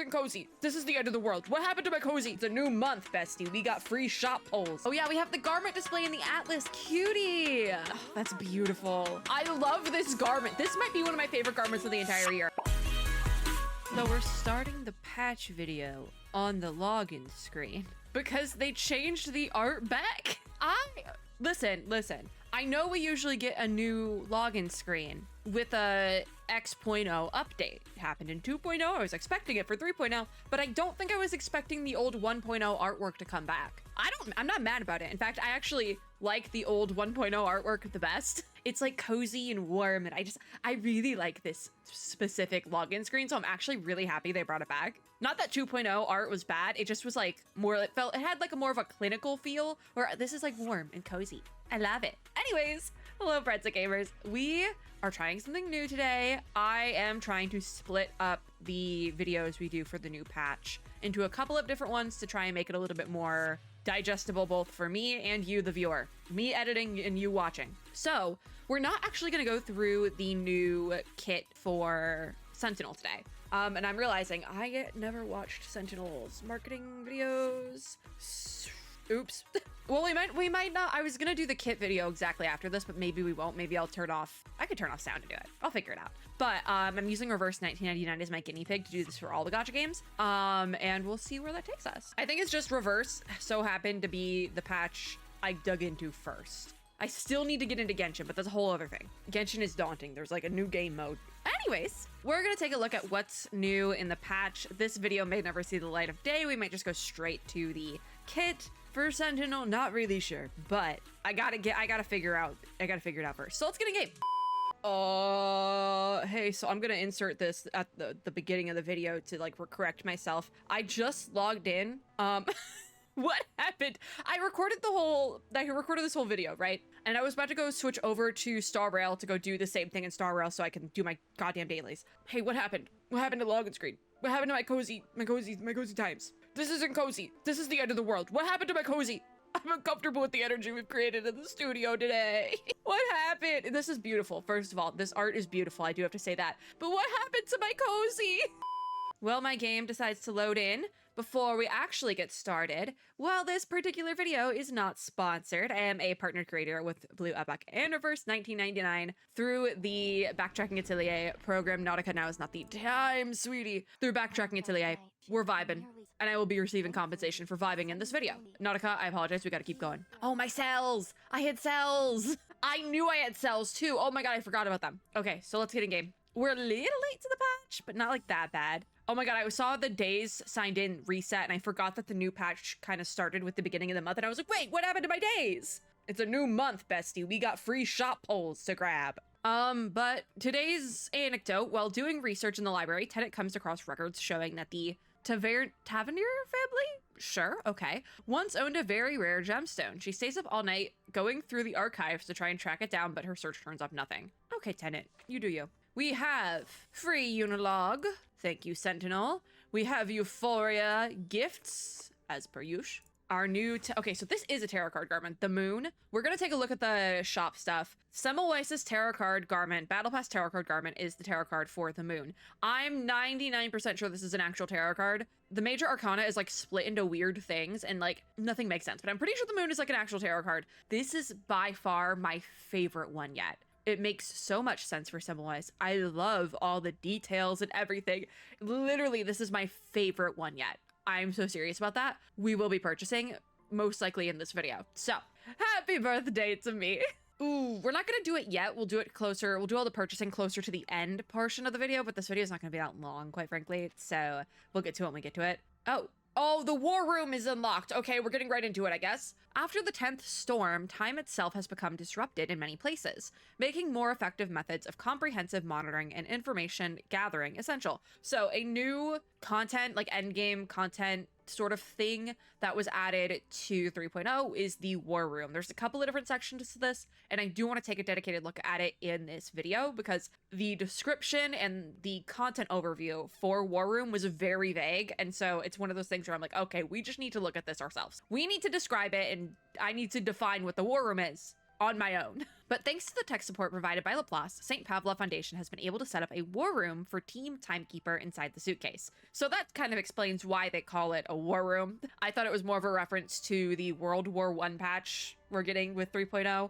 isn't cozy. This is the end of the world. What happened to my cozy? It's a new month, bestie. We got free shop polls. Oh yeah, we have the garment display in the Atlas. Cutie. Oh, that's beautiful. I love this garment. This might be one of my favorite garments of the entire year. So we're starting the patch video on the login screen because they changed the art back. Listen. I know we usually get a new login screen with a X.0 update. It happened in 2.0. I was expecting it for 3.0, but I don't think I was expecting the old 1.0 artwork to come back. I'm not mad about it. In fact, I actually like the old 1.0 artwork the best. It's like cozy and warm, and I really like this specific login screen, so I'm actually really happy they brought it back. Not that 2.0 art was bad, it just was like more, it had like a more of a clinical feel, where this is like warm and cozy. I love it. Anyways, hello friends and gamers. We are trying something new today. I am trying to split up the videos we do for the new patch into a couple of different ones to try and make it a little bit more digestible both for me and you, the viewer. Me editing and you watching. So we're not actually going to go through the new kit for Sentinel today. And I'm realizing I never watched Sentinel's marketing videos. Oops. Well, we might not. I was gonna do the kit video exactly after this, but maybe we won't. Maybe I'll I could turn off sound to do it. I'll figure it out. But I'm using reverse 1999 as my guinea pig to do this for all the gacha games. And we'll see where that takes us. I think it's just reverse so happened to be the patch I dug into first. I still need to get into Genshin, but that's a whole other thing. Genshin is daunting. There's like a new game mode. Anyways, we're gonna take a look at what's new in the patch. This video may never see the light of day. We might just go straight to the kit for Sentinel. Not really sure, but I gotta figure it out first. So let's get in game. Hey, so I'm gonna insert this at the beginning of the video to like correct myself. I just logged in. What happened? I recorded this whole video, right? And I was about to go switch over to Star Rail to go do the same thing in Star Rail so I can do my goddamn dailies. Hey, what happened? What happened to the login screen? What happened to my cozy times? This isn't cozy. This is the end of the world. What happened to my cozy? I'm uncomfortable with the energy we've created in the studio today. What happened? This is beautiful. First of all, this art is beautiful. I do have to say that. But what happened to my cozy? Well, my game decides to load in before we actually get started. Well, this particular video is not sponsored. I am a partner creator with Blue Epoch and Reverse 1999 through the Backtracking Atelier program. Nautica, now is not the time, sweetie. Through Backtracking Atelier, we're vibing, and I will be receiving compensation for vibing in this video. Nautica, I apologize. We gotta keep going. Oh, my cells. I had cells. I knew I had cells too. Oh my god, I forgot about them. Okay, so let's get in game. We're a little late to the patch, but not like that bad. Oh my god, I saw the days signed in reset, and I forgot that the new patch kind of started with the beginning of the month, and I was like, wait, what happened to my days? It's a new month, bestie. We got free shop polls to grab. But today's anecdote, while doing research in the library, Tenet comes across records showing that the Tavernier family? Sure, okay. Once owned a very rare gemstone. She stays up all night going through the archives to try and track it down, but her search turns up nothing. Okay, Tenet, you do you. We have free Unilog. Thank you, Sentinel. We have Euphoria gifts, as per usual. Our new, okay, so this is a tarot card garment, the Moon. We're gonna take a look at the shop stuff. Semmelweis' tarot card garment, Battle Pass tarot card garment is the tarot card for the Moon. I'm 99% sure this is an actual tarot card. The major arcana is like split into weird things and like nothing makes sense, but I'm pretty sure the Moon is like an actual tarot card. This is by far my favorite one yet. It makes so much sense for Semmelweis. I love all the details and everything. Literally, this is my favorite one yet. I'm so serious about that. We will be purchasing, most likely in this video. So, happy birthday to me. Ooh, we're not gonna do it yet. We'll do it closer. We'll do all the purchasing closer to the end portion of the video, but this video is not gonna be that long, quite frankly. So, we'll get to it when we get to it. Oh, the war room is unlocked. Okay, we're getting right into it, I guess. After the 10th storm, time itself has become disrupted in many places, making more effective methods of comprehensive monitoring and information gathering essential. So a new content, like endgame content sort of thing that was added to 3.0 is the war room. There's a couple of different sections to this, and I do want to take a dedicated look at it in this video because the description and the content overview for war room was very vague, and so it's one of those things where I'm like, okay, we just need to look at this ourselves. We need to describe it, and I need to define what the war room is. on my own. But thanks to the tech support provided by Laplace, St. Pavlov Foundation has been able to set up a war room for Team Timekeeper inside the suitcase. So that kind of explains why they call it a war room. I thought it was more of a reference to the World War I patch we're getting with 3.0,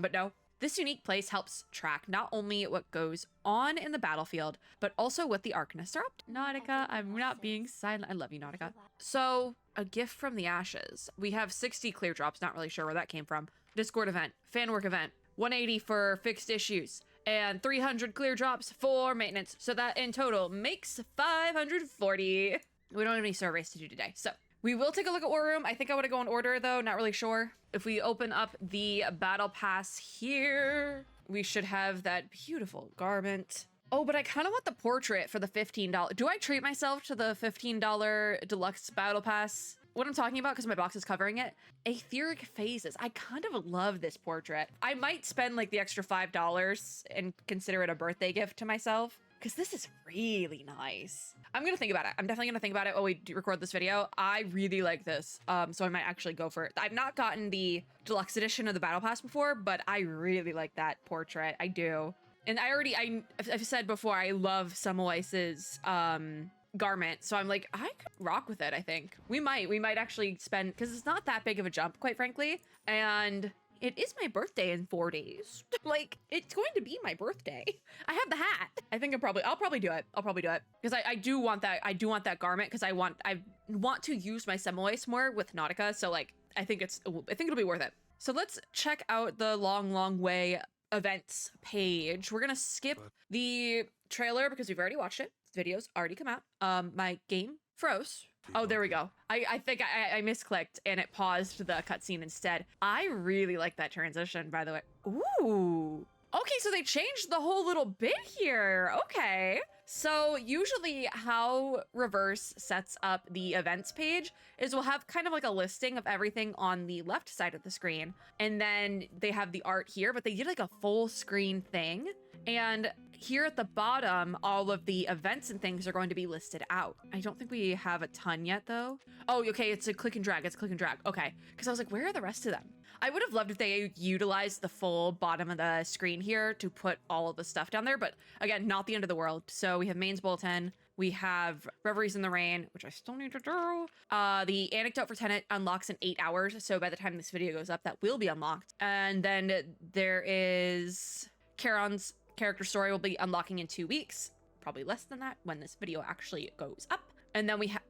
but no. This unique place helps track not only what goes on in the battlefield, but also what the Arcanists are up to. Nautica, I'm not being silent. I love you, Nautica. So, a gift from the ashes. We have 60 clear drops, not really sure where that came from. Discord event, fan work event, 180 for fixed issues, and 300 clear drops for maintenance. So that in total makes 540. We don't have any surveys to do today, so we will take a look at War Room. I think I want to go in order, though. Not really sure. If we open up the Battle Pass here, we should have that beautiful garment. Oh, but I kind of want the portrait for the $15. Do I treat myself to the $15 deluxe Battle Pass? What I'm talking about, because my box is covering it, Aetheric Phases. I kind of love this portrait. I might spend like the extra $5 and consider it a birthday gift to myself, because this is really nice. I'm gonna think about it. I'm definitely gonna think about it while we record this video. I really like this, so I might actually go for it. I've not gotten the deluxe edition of the Battle Pass before, but I really like that portrait. I do. And I've said before, I love Semmelweis's garment, so I'm like, I could rock with it. I think we might actually spend, because it's not that big of a jump, quite frankly, and it is my birthday in 4 days. Like, it's going to be my birthday. I have the hat. I think I'll probably do it. I'll probably do it because I do want that garment, because I want to use my Semmelweis more with Nautica. So like, I think it'll be worth it. So let's check out the long way events page. We're gonna skip the trailer because we've already watched it. The video's already come out. My game froze. Oh, there we go. I think I misclicked and it paused the cutscene instead. I really like that transition, by the way. Ooh. Okay, so they changed the whole little bit here. Okay. So usually how Reverse sets up the events page is we'll have kind of like a listing of everything on the left side of the screen. And then they have the art here, but they did like a full screen thing. And here at the bottom, all of the events and things are going to be listed out. I don't think we have a ton yet, though. Oh, okay, it's a click and drag. It's click and drag. Okay, because I was like, where are the rest of them? I would have loved if they utilized the full bottom of the screen here to put all of the stuff down there. But again, not the end of the world. So we have Main's Bulletin. We have Reveries in the Rain, which I still need to do. The Anecdote for Tenet unlocks in 8 hours. So by the time this video goes up, that will be unlocked. And then there is Charon's character story will be unlocking in 2 weeks, probably less than that when this video actually goes up. And then we have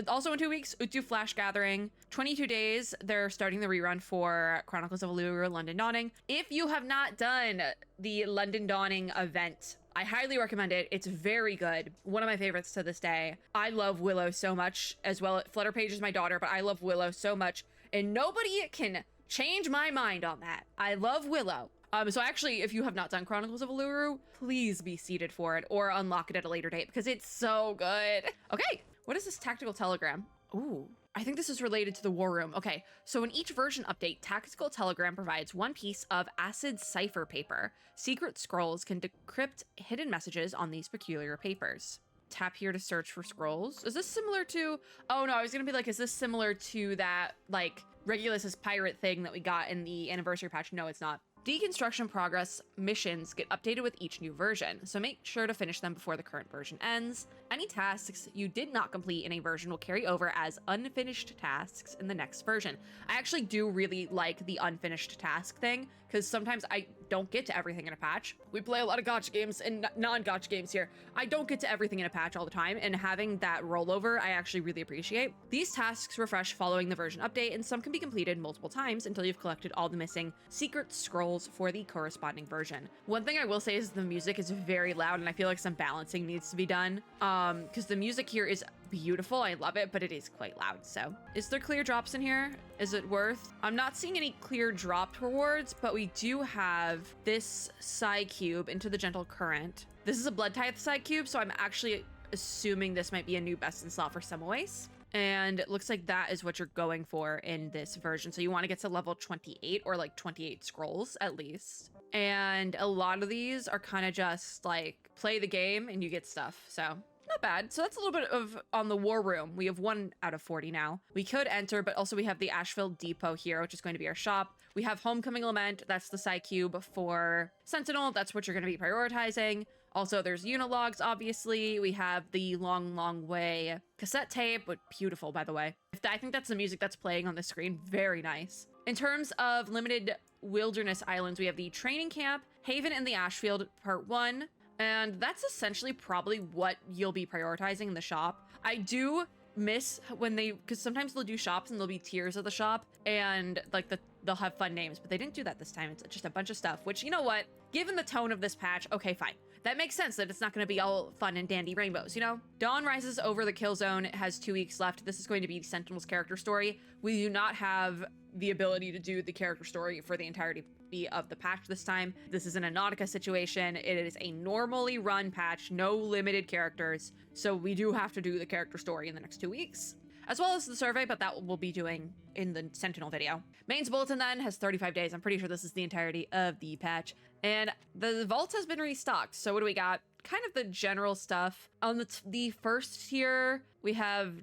also in 2 weeks, Utu Flash Gathering, 22 days. They're starting the rerun for Chronicles of Allure London Dawning. If you have not done the London Dawning event, I highly recommend it. It's very good. One of my favorites to this day. I love Willow so much as well. Flutterpage is my daughter, but I love Willow so much, and nobody can change my mind on that. I love Willow. So actually, if you have not done Chronicles of Alluru, please be seated for it or unlock it at a later date because it's so good. Okay, what is this tactical telegram? Ooh, I think this is related to the War Room. Okay, so in each version update, Tactical Telegram provides one piece of acid cipher paper. Secret scrolls can decrypt hidden messages on these peculiar papers. Tap here to search for scrolls. Is this similar to, oh no, I was gonna be like, is this similar to that like Regulus's pirate thing that we got in the anniversary patch? No, it's not. Deconstruction progress missions get updated with each new version, so make sure to finish them before the current version ends. Any tasks you did not complete in a version will carry over as unfinished tasks in the next version. I actually do really like the unfinished task thing, because sometimes I don't get to everything in a patch. We play a lot of gacha games and non-gacha games here. I don't get to everything in a patch all the time, and having that rollover I actually really appreciate. These tasks refresh following the version update, and some can be completed multiple times until you've collected all the missing secret scrolls for the corresponding version. One thing I will say is the music is very loud, and I feel like some balancing needs to be done, because the music here is beautiful. I love it, but it is quite loud. So is there clear drops in here? Is it worth? I'm not seeing any clear drop rewards, but we do have this side cube into the gentle current. This is a blood tithe side cube, so I'm actually assuming this might be a new best in slot for Semmelweis. And it looks like that is what you're going for in this version. So you want to get to level 28 or like 28 scrolls at least. And a lot of these are kind of just like play the game and you get stuff. So Not bad. So that's a little bit of on the war room. We have 1 out of 40 now. We could enter, but also we have the Asheville Depot here, which is going to be our shop. We have Homecoming Lament. That's the Psy Cube for Sentinel. That's what you're going to be prioritizing. Also, there's Unilogs, obviously. We have the Long, Long Way cassette tape, but beautiful, by the way. I think that's the music that's playing on the screen. Very nice. In terms of limited wilderness islands, we have the Training Camp, Haven in the Ashfield, Part 1. And that's essentially probably what you'll be prioritizing in the shop. I do miss when because sometimes they'll do shops and there'll be tiers of the shop and like they'll have fun names, but they didn't do that this time. It's just a bunch of stuff, which, you know what, given the tone of this patch, okay, fine. That makes sense that it's not going to be all fun and dandy rainbows, you know? Dawn rises over the kill zone. It has 2 weeks left. This is going to be Sentinel's character story. We do not have the ability to do the character story for the entirety of the patch this time. This isn't a Nautica situation. It is a normally run patch, no limited characters. So we do have to do the character story in the next 2 weeks, as well as the survey, but that we'll be doing in the Sentinel video. Main's Bulletin then has 35 days. I'm pretty sure this is the entirety of the patch. And the vault has been restocked. So what do we got? Kind of the general stuff. On the first tier, we have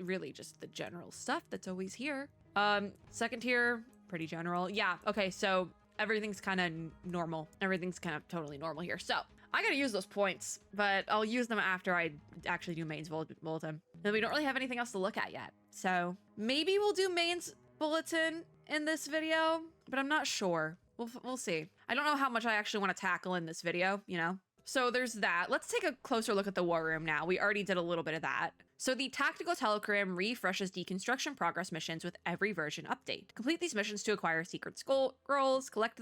really just the general stuff that's always here. Second tier, pretty general. Yeah, okay, so everything's kind of normal. Everything's kind of totally normal here. So I gotta use those points, but I'll use them after I actually do Main's Bulletin. And we don't really have anything else to look at yet. So maybe we'll do Main's Bulletin in this video, but I'm not sure. We'll see. I don't know how much I actually want to tackle in this video, you know? So there's that. Let's take a closer look at the war room now. We already did a little bit of that. So the Tactical Telegram refreshes deconstruction progress missions with every version update. Complete these missions to acquire secret scrolls, collect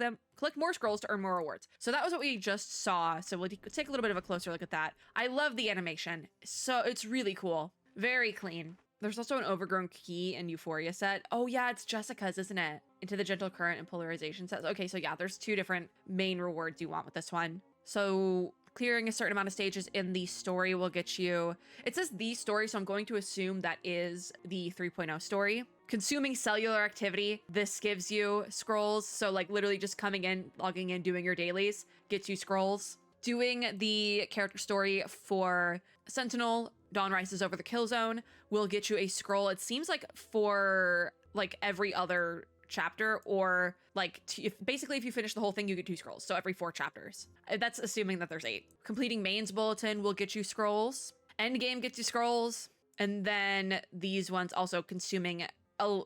more scrolls to earn more rewards. So that was what we just saw. So we'll take a little bit of a closer look at that. I love the animation. So it's really cool. Very clean. There's also an Overgrown Key and Euphoria set. Oh yeah, it's Jessica's, isn't it? Into the Gentle Current and Polarization sets. Okay, so yeah, there's 2 different main rewards you want with this one. So clearing a certain amount of stages in the story will get you, it says the story, so I'm going to assume that is the 3.0 story. Consuming cellular activity, this gives you scrolls. So like literally just coming in, logging in, doing your dailies gets you scrolls. Doing the character story for Sentinel, Dawn Rises Over the Kill Zone, will get you a scroll. It seems like for like every other chapter, or like basically if you finish the whole thing, you get 2 scrolls. So every 4 chapters. That's assuming that there's 8. Completing Main's Bulletin will get you scrolls. Endgame gets you scrolls. And then these ones also consuming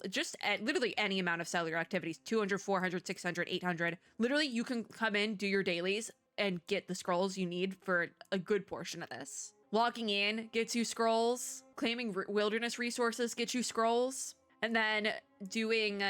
just literally any amount of cellular activities, 200, 400, 600, 800. Literally, you can come in, do your dailies, and get the scrolls you need for a good portion of this. Logging in gets you scrolls. Claiming wilderness resources gets you scrolls. And then doing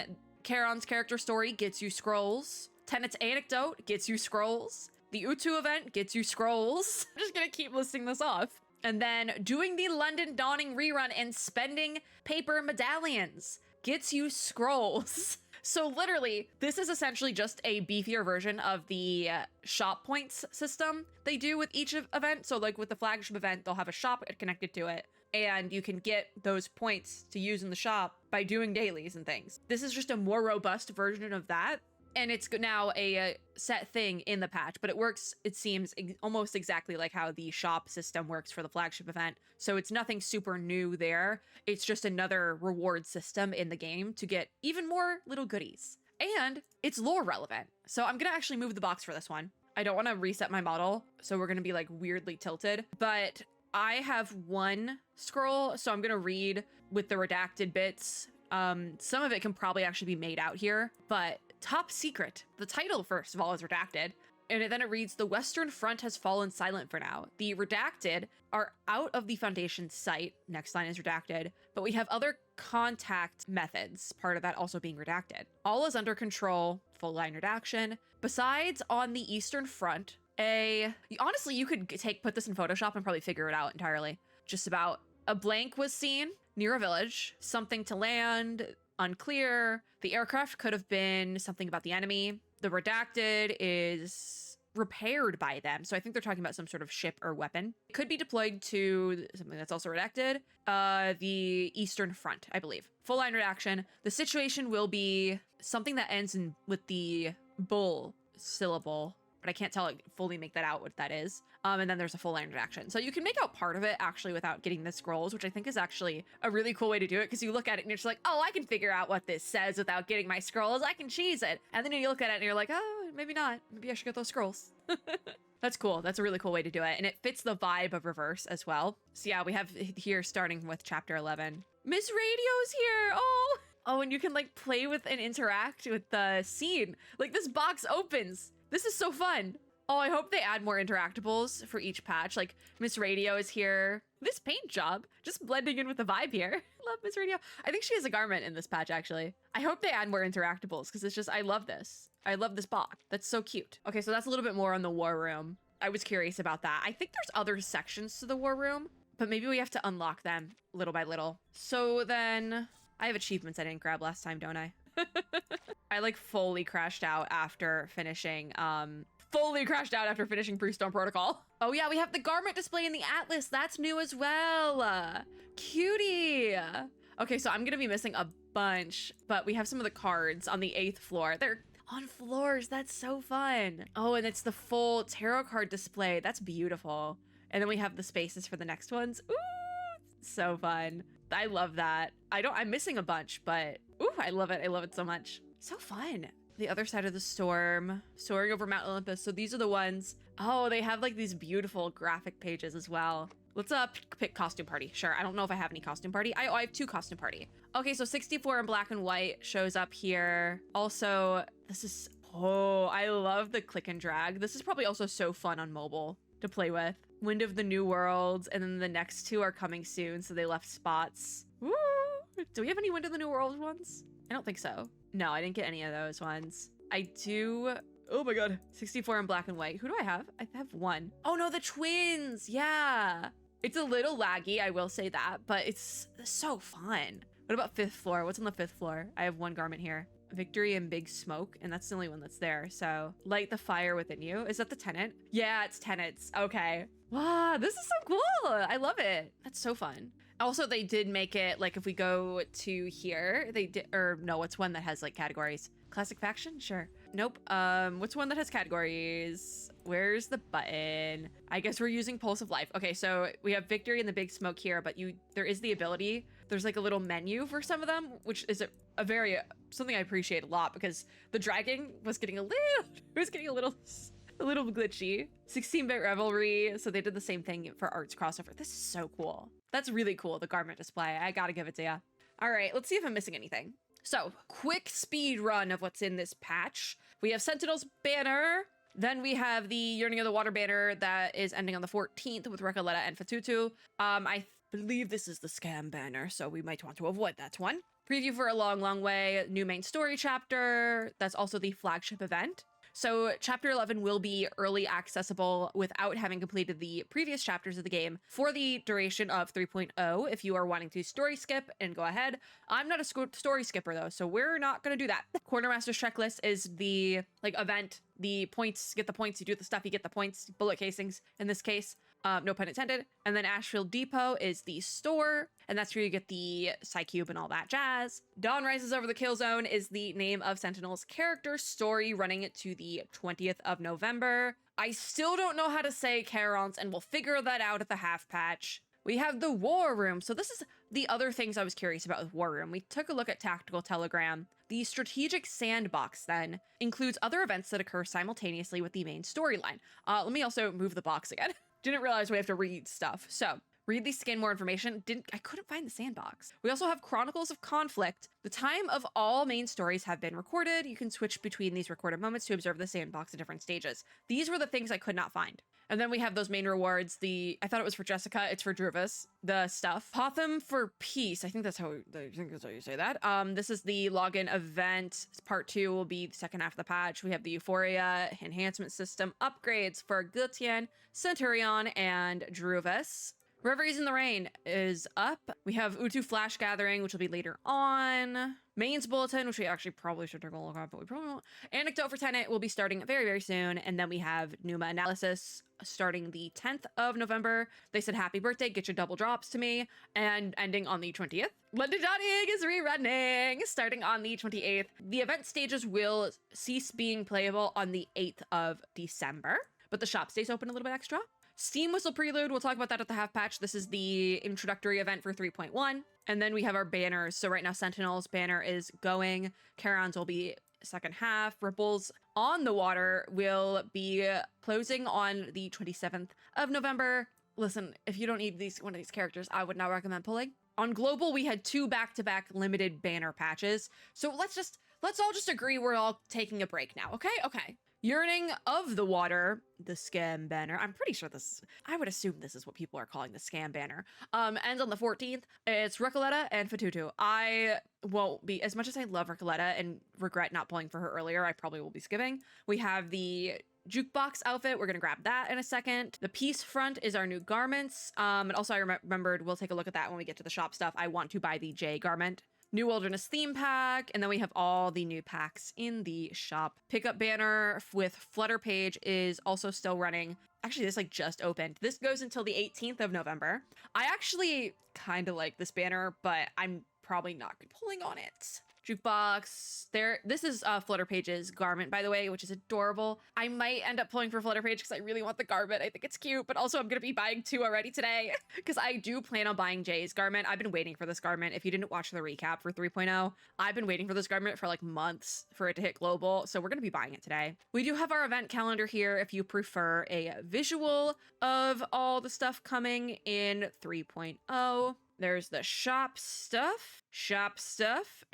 Charon's character story gets you scrolls. Tenet's Anecdote gets you scrolls. The Utu event gets you scrolls. I'm just gonna keep listing this off. And then doing the London Dawning rerun and spending paper medallions gets you scrolls. So literally, this is essentially just a beefier version of the shop points system they do with each event. So like with the flagship event, they'll have a shop connected to it, and you can get those points to use in the shop by doing dailies and things. This is just a more robust version of that, and it's now a set thing in the patch, but it works, it seems, almost exactly like how the shop system works for the flagship event. So it's nothing super new there. It's just another reward system in the game to get even more little goodies. And it's lore relevant. So I'm gonna actually move the box for this one. I don't want to reset my model, so we're gonna be like weirdly tilted, but I have 1 scroll, so I'm gonna read with the redacted bits. Some of it can probably actually be made out here, but Top Secret. The title, first of all, is redacted. And then it reads, the Western Front has fallen silent for now. The redacted are out of the Foundation's sight. Next line is redacted. But we have other contact methods, part of that also being redacted. All is under control, full line redaction. Besides, on the Eastern Front, honestly, you could put this in Photoshop and probably figure it out entirely. Just about. A blank was seen near a village. Something to land, unclear. The aircraft could have been something about the enemy. The redacted is repaired by them. So I think they're talking about some sort of ship or weapon. It could be deployed to something that's also redacted. The Eastern Front, I believe. Full line redaction. The situation will be something that ends with the bull syllable. but I can't fully make that out what that is. And then there's a full interaction. So you can make out part of it actually without getting the scrolls, which I think is actually a really cool way to do it, because you look at it and you're just like, oh, I can figure out what this says without getting my scrolls. I can cheese it. And then you look at it and you're like, oh, maybe not. Maybe I should get those scrolls. That's cool. That's a really cool way to do it. And it fits the vibe of Reverse as well. So yeah, we have here starting with chapter 11. Miss Radio's here. Oh. Oh, and you can like play with and interact with the scene. Like this box opens. This is so fun. Oh, I hope they add more interactables for each patch. Like Miss Radio is here. This paint job, just blending in with the vibe here. Love Miss Radio. I think she has a garment in this patch, actually. I hope they add more interactables because it's just, I love this. I love this box. That's so cute. Okay, so that's a little bit more on the war room. I was curious about that. I think there's other sections to the war room, but maybe we have to unlock them little by little. So then I have achievements I didn't grab last time, don't I? I like fully crashed out after finishing Freestone Protocol. Oh yeah, we have the garment display in the Atlas. That's new as well. Cutie. Okay, so I'm gonna be missing a bunch, but we have some of the cards on the 8th floor. They're on floors. That's so fun. Oh, and it's the full tarot card display. That's beautiful. And then we have the spaces for the next ones. Ooh, so fun. I love that. I'm missing a bunch, but ooh, I love it. I love it so much. So fun. The other side of the storm, soaring over Mount Olympus. So these are the ones. Oh, they have like these beautiful graphic pages as well. Let's pick costume party. Sure. I don't know if I have any costume party. I have 2 costume party. Okay, so 64 in black and white shows up here. Also, oh, I love the click and drag. This is probably also so fun on mobile to play with. Wind of the New Worlds, and then the next 2 are coming soon, so they left spots. Woo! Do we have any Wind of the New World ones? I don't think so. No, I didn't get any of those ones. I do. Oh my god. 64 in black and white. Who do I have? I have 1. Oh no, the twins. Yeah. It's a little laggy, I will say that, but it's so fun. What about 5th floor? What's on the 5th floor? I have 1 garment here. Victory and Big Smoke, and that's the only one that's there. So light the fire within you. Is that the tenant? Yeah, it's tenants. Okay. Wow, this is so cool. I love it. That's so fun. Also, they did make it like if we go to here, they did, or no, what's one that has like categories? Classic faction? Sure. Nope. What's one that has categories? Where's the button? I guess we're using Pulse of Life. Okay, so we have Victory and the Big Smoke here, but there is the ability. There's like a little menu for some of them, which is something I appreciate a lot because the dragging was getting a little glitchy. 16-bit Revelry, so they did the same thing for Arts Crossover. This is so cool. That's really cool, the garment display. I gotta give it to ya. All right, let's see if I'm missing anything. So, quick speed run of what's in this patch. We have Sentinel's banner. Then we have the Yearning of the Water banner that is ending on the 14th with Recoleta and Fatutu. I believe this is the scam banner, so we might want to avoid that one. Preview for A Long, Long Way, new main story chapter. That's also the flagship event. So chapter 11 will be early accessible without having completed the previous chapters of the game for the duration of 3.0 if you are wanting to story skip and go ahead. I'm not a story skipper though, so we're not going to do that. Quartermaster's Checklist is the event, the points, get the points, you do the stuff, you get the points, bullet casings in this case. No pun intended. And then Ashfield Depot is the store, and that's where you get the Psycube and all that jazz. Dawn Rises Over the Kill Zone is the name of Sentinel's character story running to the 20th of November. I still don't know how to say Carons, and we'll figure that out at the half patch. We have the War Room. So this is the other things I was curious about with War Room. We took a look at Tactical Telegram. The Strategic Sandbox then includes other events that occur simultaneously with the main storyline. Let me also move the box again. Didn't realize we have to read stuff. So read these to gain more information. I couldn't find the sandbox. We also have Chronicles of Conflict. The time of all main stories have been recorded. You can switch between these recorded moments to observe the sandbox at different stages. These were the things I could not find. And then we have those main rewards. I thought it was for Jessica. It's for Druvis. The stuff. Potham for Peace. I think that's how you say that. This is the login event. Part 2 will be the second half of the patch. We have the Euphoria enhancement system upgrades for Gutian, Centurion, and Druvis. Reveries in the Rain is up. We have Utu Flash Gathering, which will be later on. Main's Bulletin, which we actually probably should take a look at, but we probably won't. Anecdote for Tenant will be starting very, very soon. And then we have Numa Analysis. starting the 10th of November. They said happy birthday, get your double drops to me, and ending on the 20th. London Dotting is rerunning, starting on the 28th. The event stages will cease being playable on the 8th of December, but the shop stays open a little bit extra. Steam Whistle Prelude, we'll talk about that at the half patch. This is the introductory event for 3.1. And then we have our banners. So right now, Sentinel's banner is going. Charon's will be second half. Ripples on the Water will be closing on the 27th of November. Listen, if you don't need one of these characters, I would not recommend pulling. On Global, we had 2 back-to-back limited banner patches. So let's all just agree we're all taking a break now, okay? Okay. Yearning of the Water, the scam banner. I'm pretty sure I would assume this is what people are calling the scam banner. Ends on the 14th. It's Recoleta and Fatutu. I won't be, as much as I love Recoleta and regret not pulling for her earlier, I probably will be skipping. We have the jukebox outfit. We're going to grab that in a second. The Peace Front is our new garments. And also I remembered, we'll take a look at that when we get to the shop stuff. I want to buy the J garment. New Wilderness theme pack, and then we have all the new packs in the shop. Pickup banner with Flutter page is also still running. Actually, this just opened. This goes until the 18th of November. I actually kind of like this banner, but I'm probably not pulling on it. Jukebox there. This is Flutter Page's garment, by the way, which is adorable. I might end up pulling for Flutter Page because I really want the garment. I think it's cute, but also I'm going to be buying 2 already today because I do plan on buying Jay's garment. I've been waiting for this garment. If you didn't watch the recap for 3.0, I've been waiting for this garment for months for it to hit global. So we're going to be buying it today. We do have our event calendar here if you prefer a visual of all the stuff coming in 3.0. There's the shop stuff,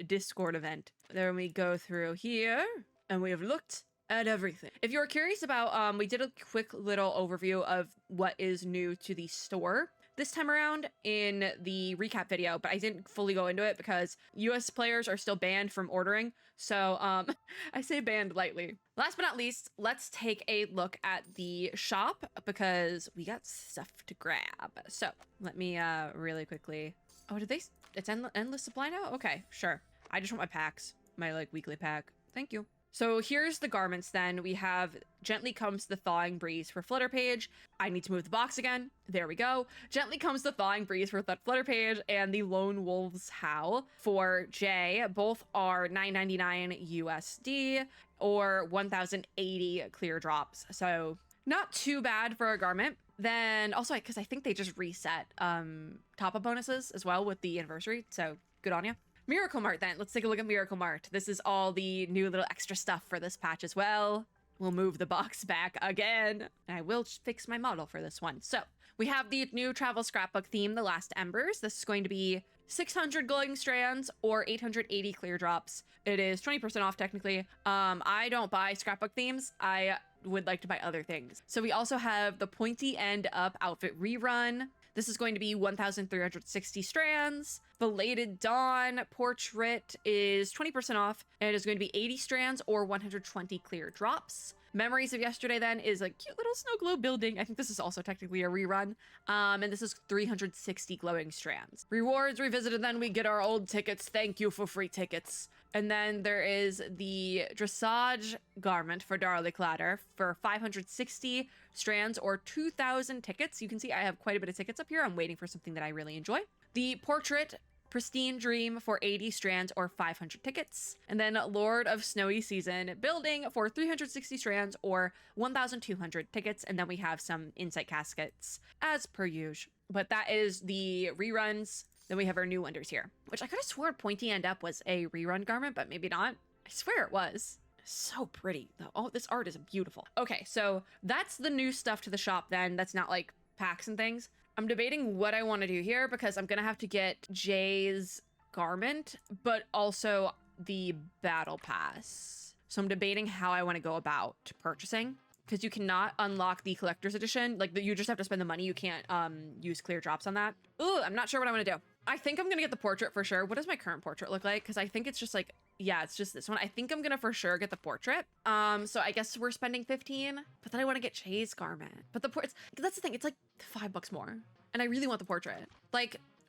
Discord event. Then we go through here and we have looked at everything. If you're curious about, we did a quick little overview of what is new to the store this time around in the recap video, but I didn't fully go into it because US players are still banned from ordering. So I say banned lightly. Last but not least, let's take a look at the shop because we got stuff to grab. So let me really quickly. Oh, it's endless supply now? Okay, sure. I just want my packs, my weekly pack. Thank you. So here's the garments then. We have Gently Comes the Thawing Breeze for Flutter Page. I need to move the box again. There we go. Gently Comes the Thawing Breeze for Flutter Page and the Lone Wolf's Howl for J. Both are $9.99 USD or 1,080 clear drops. So not too bad for a garment. Then also, because I think they just reset top-up bonuses as well with the anniversary. So good on you. Miracle Mart then. Let's take a look at Miracle Mart. This is all the new little extra stuff for this patch as well. We'll move the box back again. And I will fix my model for this one. So we have the new travel scrapbook theme, The Last Embers. This is going to be 600 glowing strands or 880 clear drops. It is 20% off technically. I don't buy scrapbook themes. I would like to buy other things. So we also have the Pointy End Up outfit rerun. This is going to be 1,360 strands. Belated Dawn Portrait is 20% off, and it is going to be 80 strands or 120 clear drops. Memories of Yesterday then is a cute little snow globe building. I think this is also technically a rerun. And this is 360 glowing strands. Rewards Revisited then, we get our old tickets. Thank you for free tickets. And then there is the Dressage garment for Darly Clatter for 560 strands or 2,000 tickets. You can see I have quite a bit of tickets up here. I'm waiting for something that I really enjoy. The Portrait Pristine Dream for 80 strands or 500 tickets. And then Lord of Snowy Season building for 360 strands or 1,200 tickets. And then we have some Insight Caskets as per usual. But that is the reruns. Then we have our new wonders here, which I could have sworn Pointy End Up was a rerun garment, but maybe not. I swear it was. So pretty though. Oh, this art is beautiful. Okay, so that's the new stuff to the shop then. That's not packs and things. I'm debating what I want to do here because I'm going to have to get Jay's garment, but also the battle pass. So I'm debating how I want to go about purchasing because you cannot unlock the collector's edition. You just have to spend the money. You can't use clear drops on that. Ooh, I'm not sure what I want to do. I think I'm going to get the portrait for sure. What does my current portrait look like? Because I think it's just yeah, it's just this one. I think I'm going to for sure get the portrait. So I guess we're spending 15, but then I want to get Jay's garment. But that's the thing. It's $5 more. And I really want the portrait.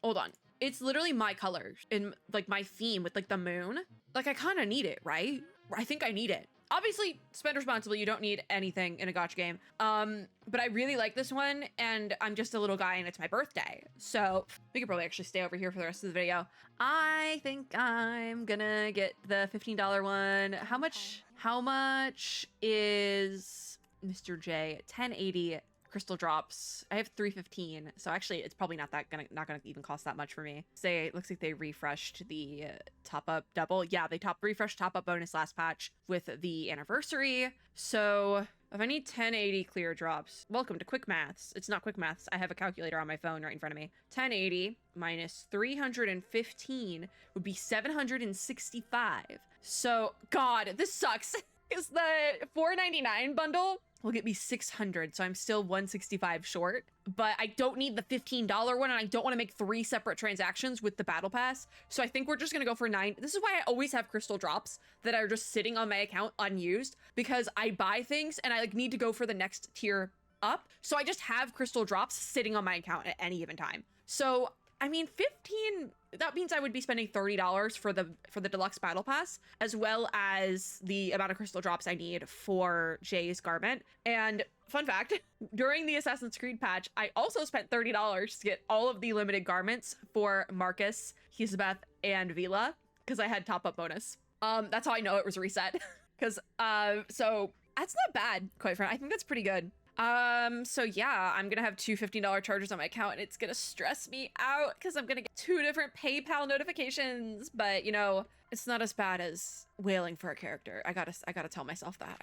Hold on. It's literally my colors in my theme with the moon. I kind of need it, right? I think I need it. Obviously, spend responsibly. You don't need anything in a gacha game. But I really like this one, and I'm just a little guy, and it's my birthday. So we could probably actually stay over here for the rest of the video. I think I'm gonna get the $15 one. How much is Mr. J? 1080 crystal drops. I have 315, so actually it's probably not gonna even cost that much for me. Say it looks like they refreshed the top up double. Yeah, they refreshed top up bonus last patch with the anniversary. So if I need 1080 clear drops, welcome to quick maths. It's not quick maths. I have a calculator on my phone right in front of me. 1080 minus 315 would be 765. So God, this sucks. Because the $4.99 bundle will get me 600, so I'm still 165 short. But I don't need the $15 one, and I don't want to make 3 separate transactions with the battle pass. So I think we're just gonna go for 9. This is why I always have crystal drops that are just sitting on my account unused, because I buy things and I like need to go for the next tier up. So I just have crystal drops sitting on my account at any given time. So I mean, 15, that means I would be spending $30 for the deluxe battle pass, as well as the amount of crystal drops I need for Jay's garment. And fun fact, during the Assassin's Creed patch, I also spent $30 to get all of the limited garments for Marcus, Hisabeth, and Vila, because I had top up bonus. That's how I know it was reset. Because, so that's not bad, quite frankly. I think that's pretty good. So yeah, I'm gonna have two $15 charges on my account, and it's gonna stress me out because I'm gonna get 2 different PayPal notifications, but you know, it's not as bad as wailing for a character. I gotta tell myself that.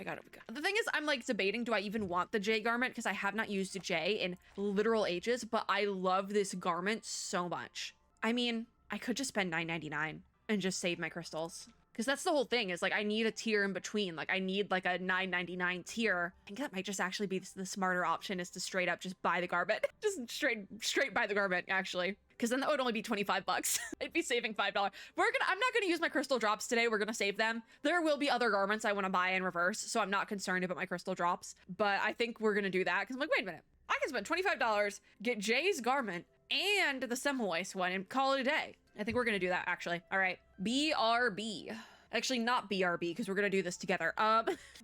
The thing is, I'm like debating, do I even want the J garment? Because I have not used a J in literal ages, but I love this garment so much. I mean, I could just spend $9.99 and just save my crystals. Because that's the whole thing, is like I need a tier in between. Like I need like a $9.99 tier. I think that might just actually be the smarter option, is to straight up just buy the garment. Just straight buy the garment, actually. Because then that would only be 25 bucks. I'd be saving $5. I'm not gonna use my crystal drops today. We're gonna save them. There will be other garments I want to buy in reverse, so I'm not concerned about my crystal drops. But I think we're gonna do that because I'm like, wait a minute, I can spend $25, get Jay's garment and the Semmelweis one, and call it a day. I think we're gonna do that, actually. All right, BRB. Actually, not BRB, because we're gonna do this together.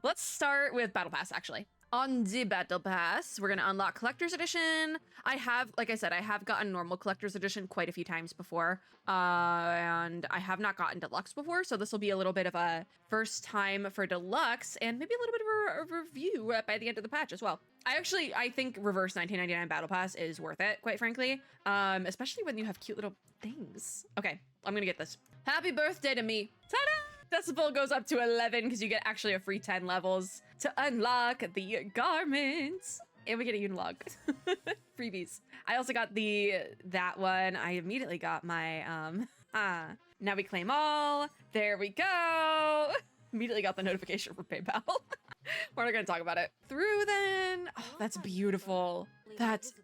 Let's start with Battle Pass, actually. On the Battle Pass, we're gonna unlock Collector's Edition. Like I said, I have gotten normal Collector's Edition quite a few times before, and I have not gotten Deluxe before, so this will be a little bit of a first time for Deluxe, and maybe a little bit of a review by the end of the patch as well. I think reverse 1999 Battle Pass is worth it, quite frankly, especially when you have cute little things. Okay, I'm gonna get this. Happy birthday to me. Ta-da! Decibel goes up to 11 because you get actually a free 10 levels to unlock the garments. And we get a unilog. Freebies. I also got that one. I immediately got my, now we claim all. There we go. Immediately got the notification from PayPal. We're not gonna talk about it. Through then. Oh, that's beautiful.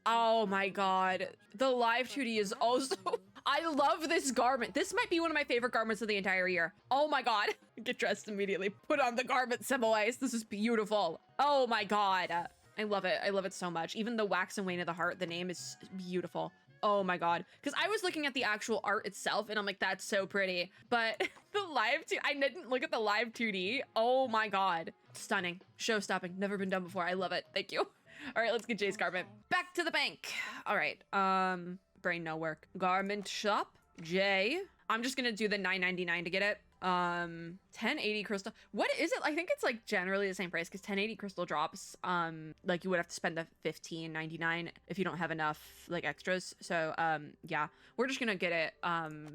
Oh my God. The live 2D is also, I love this garment. This might be one of my favorite garments of the entire year. Oh my God. Get dressed immediately. Put on the garment, Semmelweis. This is beautiful. Oh my God. I love it. I love it so much. Even the Wax and Wane of the Heart, the name is beautiful. Oh my God. Because I was looking at the actual art itself and I'm like, that's so pretty. But the live, I didn't look at the live 2D. Oh my God. Stunning. Show stopping. Never been done before. I love it. Thank you. All right, let's get Jay's garment. Back to the bank. All right. Brain no work. Garment shop. Jay. I'm just gonna do the $9.99 to get it. 1080 crystal. What is it? I think it's like generally the same price because 1080 crystal drops. Like you would have to spend the $15.99 if you don't have enough like extras. So yeah, we're just gonna get it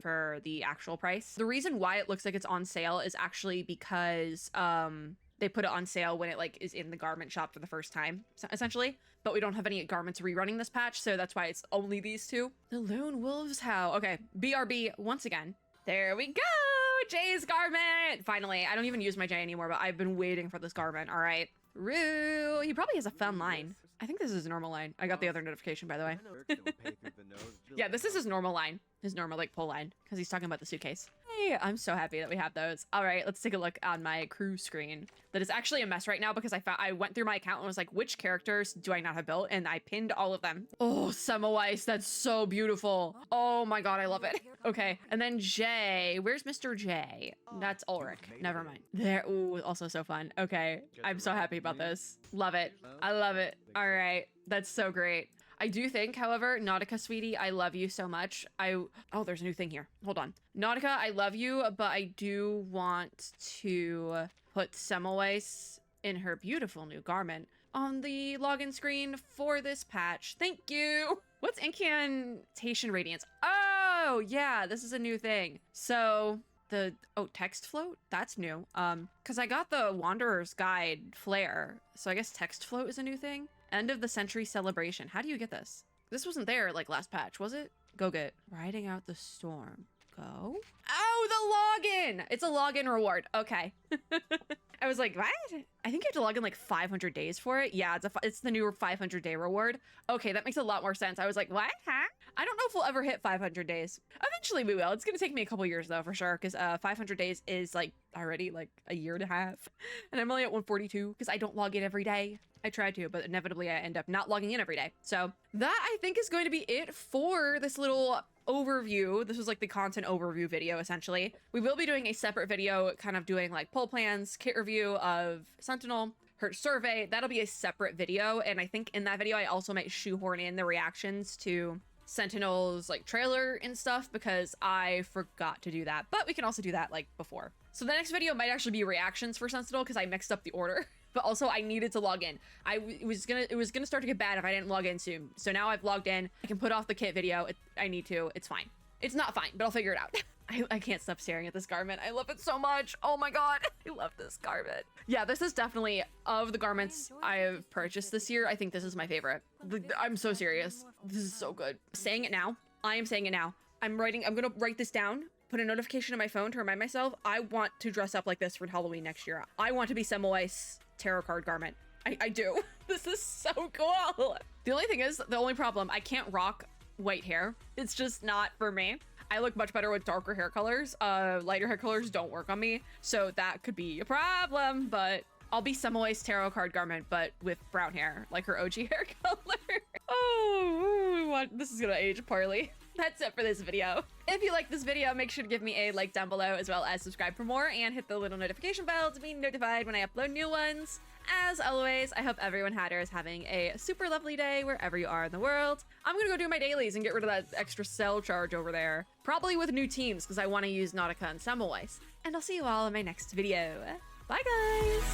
for the actual price. The reason why it looks like it's on sale is actually because they put it on sale when it like is in the garment shop for the first time, essentially. But we don't have any garments rerunning this patch, so that's why it's only these two. The Lone Wolves Howl. Okay, BRB once again. There we go! Jay's garment! Finally, I don't even use my Jay anymore, but I've been waiting for this garment. All right. Rue, he probably has a fun line. I think this is his normal line. I got the other notification, by the way. Yeah, this is his normal line. his normal like pull line because he's talking about the suitcase. Hey, I'm so happy that we have those. All right, let's take a look on my crew screen. That is actually a mess right now because I went through my account and was like, which characters do I not have built? And I pinned all of them. Oh, Semmelweis, that's so beautiful. Oh my God, I love it. Okay, and then J, where's Mr. J? That's Ulrich, never mind. There, ooh, also so fun. Okay, I'm so happy about this. Love it, I love it. All right, that's so great. I do think, however, Nautica, sweetie, I love you so much. Oh, there's a new thing here. Hold on. Nautica, I love you, but I do want to put Semmelweis in her beautiful new garment on the login screen for this patch. Thank you. What's Incantation Radiance? Oh, yeah, this is a new thing. So text float? That's new. Because I got the Wanderer's Guide flare. So I guess text float is a new thing. End of the century celebration. How do you get this? This wasn't there like last patch, was it? Go get riding out the storm. Go. Oh, the login. It's a login reward. Okay. I was like, what? I think you have to log in like 500 days for it. Yeah, it's the new 500-day reward. Okay, that makes a lot more sense. I was like, what? Huh? I don't know if we'll ever hit 500 days. Eventually we will. It's going to take me a couple years though, for sure. Because 500 days is like already like a year and a half. And I'm only at 142 because I don't log in every day. I try to, but inevitably I end up not logging in every day. So that I think is going to be it for this little overview. This was like the content overview video, essentially. We will be doing a separate video kind of doing like poll plans, kit review of Sentinel, her survey. That'll be a separate video. And I think in that video, I also might shoehorn in the reactions to Sentinel's like trailer and stuff because I forgot to do that. But we can also do that like before. So the next video might actually be reactions for Sentinel because I mixed up the order. But also I needed to log in. It was gonna start to get bad if I didn't log in soon. So now I've logged in. I can put off the kit video. I need to. It's fine. It's not fine, but I'll figure it out. I can't stop staring at this garment. I love it so much. Oh my God, I love this garment. Yeah, this is definitely, of the garments I have purchased this year, I think this is my favorite. I'm so serious. This is so good. Saying it now. I am saying it now. I'm gonna write this down. Put a notification on my phone to remind myself I want to dress up like this for Halloween next year. I want to be Semmelweis tarot card garment. I do. This is so cool. The only thing is, the only problem, I can't rock white hair. It's just not for me. I look much better with darker hair colors. Lighter hair colors don't work on me. So that could be a problem, but I'll be Semmelweis tarot card garment, but with brown hair, like her OG hair color. Oh, this is gonna age poorly. That's it for this video. If you like this video, make sure to give me a like down below, as well as subscribe for more and hit the little notification bell to be notified when I upload new ones. As always, I hope everyone had or is having a super lovely day wherever you are in the world. I'm gonna go do my dailies and get rid of that extra cell charge over there. Probably with new teams because I want to use Nautica and Semmelweis. And I'll see you all in my next video. Bye guys!